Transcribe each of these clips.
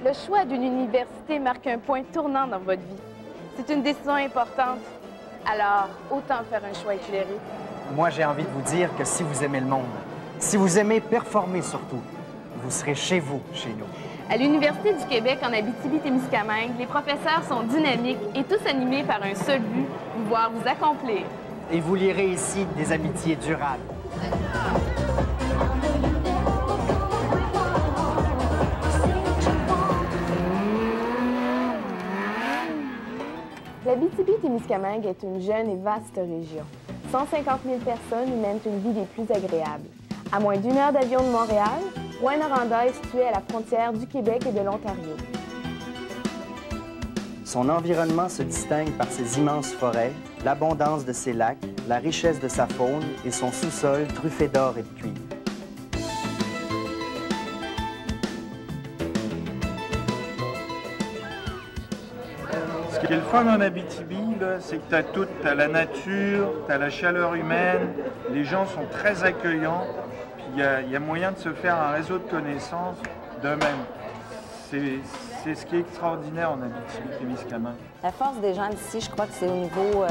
Le choix d'une université marque un point tournant dans votre vie. C'est une décision importante, alors autant faire un choix éclairé. Moi, j'ai envie de vous dire que si vous aimez le monde, si vous aimez performer surtout, vous serez chez vous, chez nous. À l'Université du Québec, en Abitibi-Témiscamingue, les professeurs sont dynamiques et tous animés par un seul but, vous voir vous accomplir. Et vous lirez ici des amitiés durables. L'Abitibi-Témiscamingue est une jeune et vaste région. 150 000 personnes y mènent une vie des plus agréables. À moins d'1 heure d'avion de Montréal, Rouyn-Noranda est situé à la frontière du Québec et de l'Ontario. Son environnement se distingue par ses immenses forêts, l'abondance de ses lacs, la richesse de sa faune et son sous-sol truffé d'or et de cuivre. Ce qui est le fun en Abitibi, c'est que tu as tout, tu as la nature, tu as la chaleur humaine, les gens sont très accueillants, puis il y a moyen de se faire un réseau de connaissances d'eux-mêmes. C'est ce qui est extraordinaire en Abitibi-Témiscamingue. La force des gens d'ici, je crois que c'est au niveau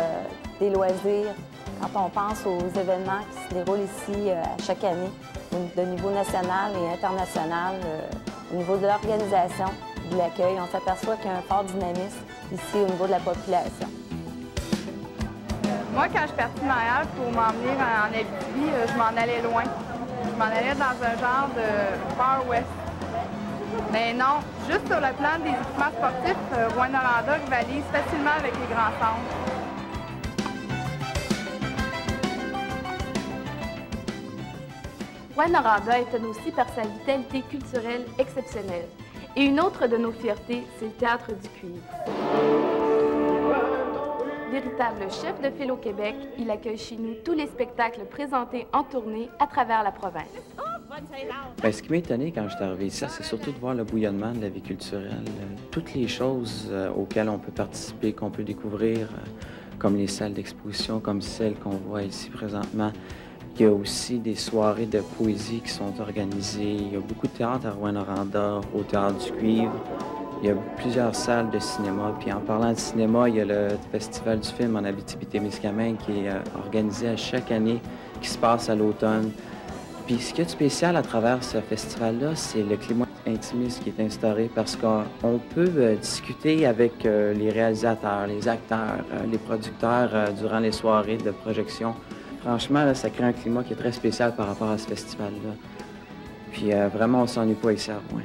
des loisirs. Quand on pense aux événements qui se déroulent ici à chaque année, de niveau national et international, au niveau de l'organisation, de l'accueil, on s'aperçoit qu'il y a un fort dynamisme ici au niveau de la population. Moi, quand je suis partie de Montréal pour m'en venir en Abitibi, je m'en allais loin. Je m'en allais dans un genre de Far West. Mais non, juste sur le plan des équipements sportifs, Rouyn-Noranda rivalise facilement avec les grands centres. Rouyn-Noranda étonne aussi par sa vitalité culturelle exceptionnelle. Et une autre de nos fiertés, c'est le Théâtre du Cuivre. Véritable chef de file au Québec, il accueille chez nous tous les spectacles présentés en tournée à travers la province. Bien, ce qui m'a étonné quand je suis arrivé ici, c'est surtout de voir le bouillonnement de la vie culturelle. Toutes les choses auxquelles on peut participer, qu'on peut découvrir, comme les salles d'exposition, comme celles qu'on voit ici présentement. Il y a aussi des soirées de poésie qui sont organisées. Il y a beaucoup de théâtre à Rouyn-Noranda, au Théâtre du Cuivre. Il y a plusieurs salles de cinéma. Puis en parlant de cinéma, il y a le Festival du film en Abitibi-Témiscamingue qui est organisé à chaque année, qui se passe à l'automne. Puis ce qui est spécial à travers ce festival-là, c'est le climat intimiste qui est instauré parce qu'on peut discuter avec les réalisateurs, les acteurs, les producteurs durant les soirées de projection. Franchement, là, ça crée un climat qui est très spécial par rapport à ce festival-là. Puis vraiment, on ne s'ennuie pas ici à Rouyn.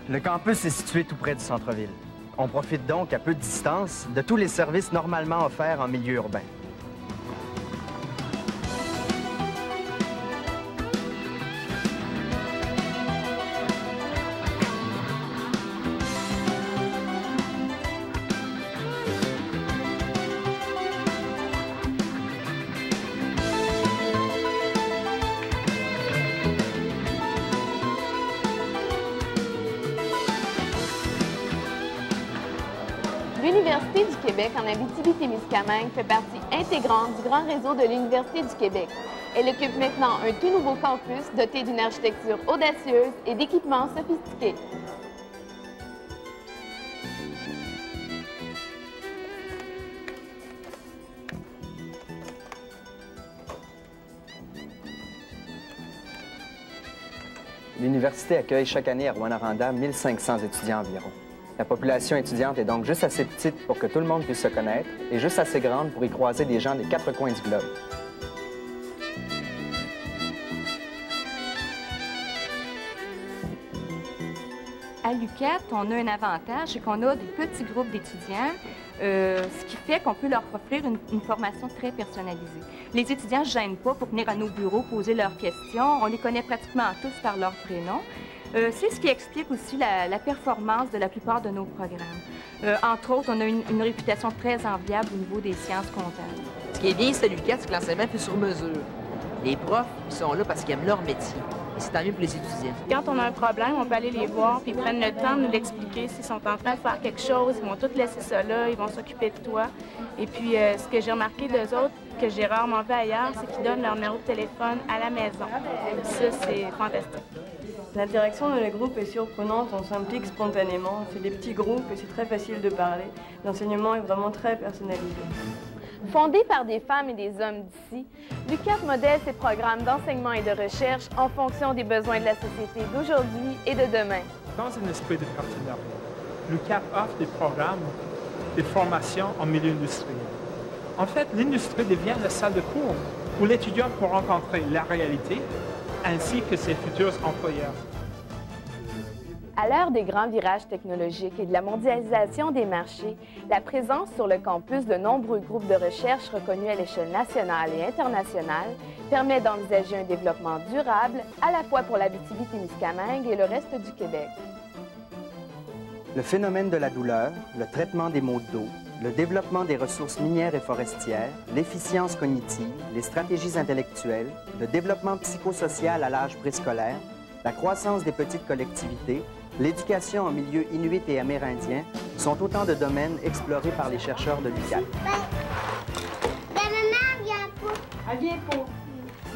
Le campus est situé tout près du centre-ville. On profite donc à peu de distance de tous les services normalement offerts en milieu urbain. L'Université du Québec en Abitibi-Témiscamingue fait partie intégrante du grand réseau de l'Université du Québec. Elle occupe maintenant un tout nouveau campus doté d'une architecture audacieuse et d'équipements sophistiqués. L'université accueille chaque année à Rouyn-Noranda 1500 étudiants environ. La population étudiante est donc juste assez petite pour que tout le monde puisse se connaître et juste assez grande pour y croiser des gens des 4 coins du globe. À l'UQAT, on a un avantage, c'est qu'on a des petits groupes d'étudiants, ce qui fait qu'on peut leur offrir une formation très personnalisée. Les étudiants ne se gênent pas pour venir à nos bureaux poser leurs questions. On les connaît pratiquement tous par leur prénom. C'est ce qui explique aussi la performance de la plupart de nos programmes. Entre autres, on a une réputation très enviable au niveau des sciences comptables. Ce qui est bien, c'est à l'UQAT, c'est que l'enseignement est fait sur mesure. Les profs, ils sont là parce qu'ils aiment leur métier. Et c'est tant mieux pour les étudiants. Quand on a un problème, on peut aller les voir, puis ils prennent le temps de nous l'expliquer. S'ils sont en train de faire quelque chose, ils vont tout laisser ça là, ils vont s'occuper de toi. Et puis, ce que j'ai remarqué d'eux autres, que j'ai rarement vu ailleurs, c'est qu'ils donnent leur numéro de téléphone à la maison. Ça, c'est fantastique. L'interaction dans les groupes est surprenante, on s'implique spontanément. C'est des petits groupes et c'est très facile de parler. L'enseignement est vraiment très personnalisé. Fondé par des femmes et des hommes d'ici, l'UQAT modèle ses programmes d'enseignement et de recherche en fonction des besoins de la société d'aujourd'hui et de demain. Dans un esprit de partenariat, l'UQAT offre des programmes, des formations en milieu industriel. En fait, l'industrie devient la salle de cours où l'étudiant peut rencontrer la réalité ainsi que ses futurs employeurs. À l'heure des grands virages technologiques et de la mondialisation des marchés, la présence sur le campus de nombreux groupes de recherche reconnus à l'échelle nationale et internationale permet d'envisager un développement durable à la fois pour l'Abitibi-Témiscamingue et le reste du Québec. Le phénomène de la douleur, le traitement des maux de dos, le développement des ressources minières et forestières, l'efficience cognitive, les stratégies intellectuelles, le développement psychosocial à l'âge préscolaire, la croissance des petites collectivités, l'éducation en milieu inuit et amérindien sont autant de domaines explorés par les chercheurs de l'UQAT.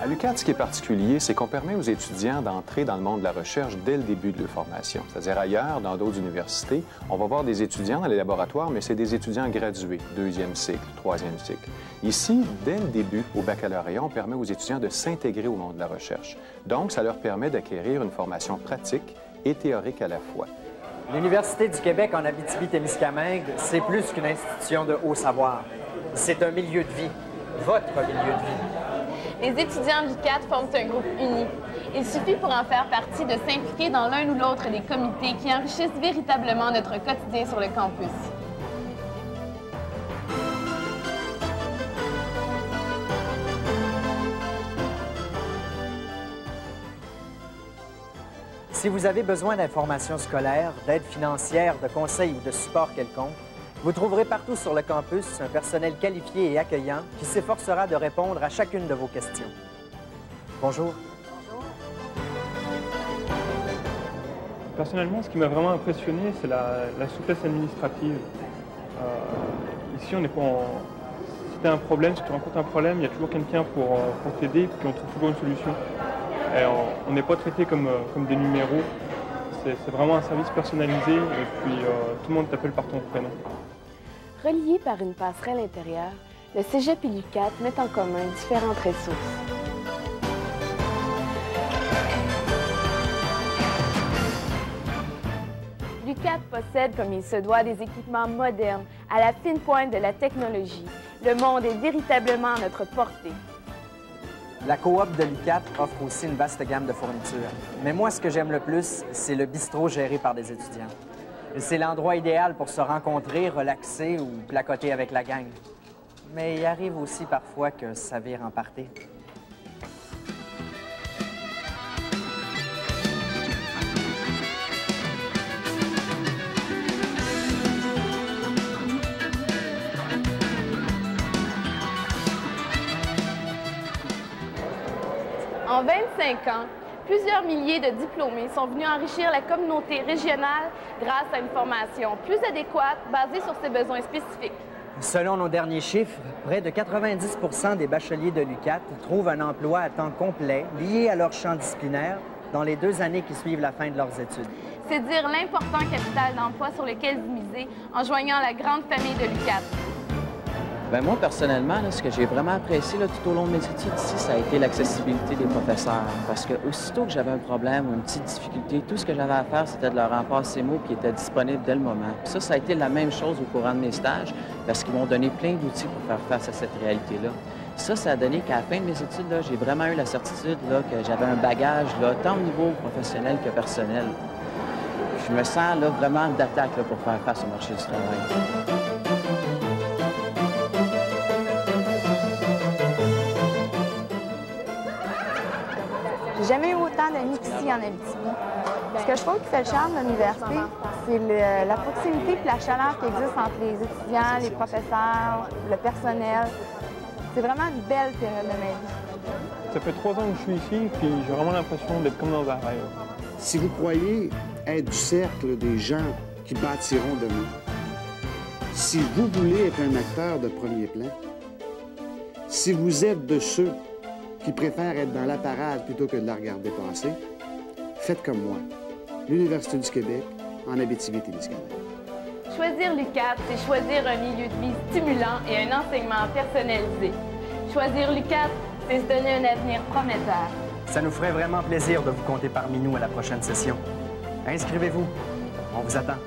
À l'UQAT, ce qui est particulier, c'est qu'on permet aux étudiants d'entrer dans le monde de la recherche dès le début de leur formation. C'est-à-dire ailleurs, dans d'autres universités, on va voir des étudiants dans les laboratoires, mais c'est des étudiants gradués, 2e cycle, 3e cycle. Ici, dès le début, au baccalauréat, on permet aux étudiants de s'intégrer au monde de la recherche. Donc, ça leur permet d'acquérir une formation pratique et théorique à la fois. L'Université du Québec en Abitibi-Témiscamingue, c'est plus qu'une institution de haut savoir. C'est un milieu de vie, votre milieu de vie. Les étudiants de l'UQAT forment un groupe uni. Il suffit pour en faire partie de s'impliquer dans l'un ou l'autre des comités qui enrichissent véritablement notre quotidien sur le campus. Si vous avez besoin d'informations scolaires, d'aide financière, de conseils ou de support quelconque, vous trouverez partout sur le campus un personnel qualifié et accueillant qui s'efforcera de répondre à chacune de vos questions. Bonjour. Personnellement, ce qui m'a vraiment impressionné, c'est la souplesse administrative. Ici, on n'est pas en... Si tu as un problème, si tu rencontres un problème, il y a toujours quelqu'un pour t'aider, puis on trouve toujours une solution. Et on n'est pas traité comme des numéros. C'est vraiment un service personnalisé et puis tout le monde t'appelle par ton prénom. Reliés par une passerelle intérieure, le Cégep et l'UQAT mettent en commun différentes ressources. L'UQAT possède, comme il se doit, des équipements modernes, à la fine pointe de la technologie. Le monde est véritablement à notre portée. La coop de l'UQAT offre aussi une vaste gamme de fournitures. Mais moi, ce que j'aime le plus, c'est le bistrot géré par des étudiants. C'est l'endroit idéal pour se rencontrer, relaxer ou placoter avec la gang. Mais il arrive aussi parfois que ça vire en party. En 25 ans, plusieurs milliers de diplômés sont venus enrichir la communauté régionale grâce à une formation plus adéquate basée sur ses besoins spécifiques. Selon nos derniers chiffres, près de 90 % des bacheliers de l'UQAT trouvent un emploi à temps complet lié à leur champ disciplinaire dans les 2 années qui suivent la fin de leurs études. C'est dire l'important capital d'emploi sur lequel vous misez en joignant la grande famille de l'UQAT. Bien, moi, personnellement, là, ce que j'ai vraiment apprécié là, tout au long de mes études ici, ça a été l'accessibilité des professeurs. Parce que aussitôt que j'avais un problème ou une petite difficulté, tout ce que j'avais à faire, c'était de leur en passer mots qui étaient disponibles dès le moment. Puis ça a été la même chose au courant de mes stages, parce qu'ils m'ont donné plein d'outils pour faire face à cette réalité-là. Ça a donné qu'à la fin de mes études, j'ai vraiment eu la certitude là, que j'avais un bagage, là, tant au niveau professionnel que personnel. Je me sens là, vraiment d'attaque pour faire face au marché du travail. J'ai jamais eu autant d'amis qu'ici en Abitibi. Ce que je trouve qui fait le charme de l'université, c'est la proximité et la chaleur qui existe entre les étudiants, les professeurs, le personnel. C'est vraiment une belle période de ma vie. Ça fait 3 ans que je suis ici, puis j'ai vraiment l'impression d'être comme dans un rêve. Si vous croyez être du cercle des gens qui bâtiront demain, si vous voulez être un acteur de premier plan, si vous êtes de ceux qui préfèrent être dans la parade plutôt que de la regarder passer, faites comme moi. L'Université du Québec en Abitibi-Témiscamingue. Choisir l'UQAT, c'est choisir un milieu de vie stimulant et un enseignement personnalisé. Choisir l'UQAT, c'est se donner un avenir prometteur. Ça nous ferait vraiment plaisir de vous compter parmi nous à la prochaine session. Inscrivez-vous. On vous attend.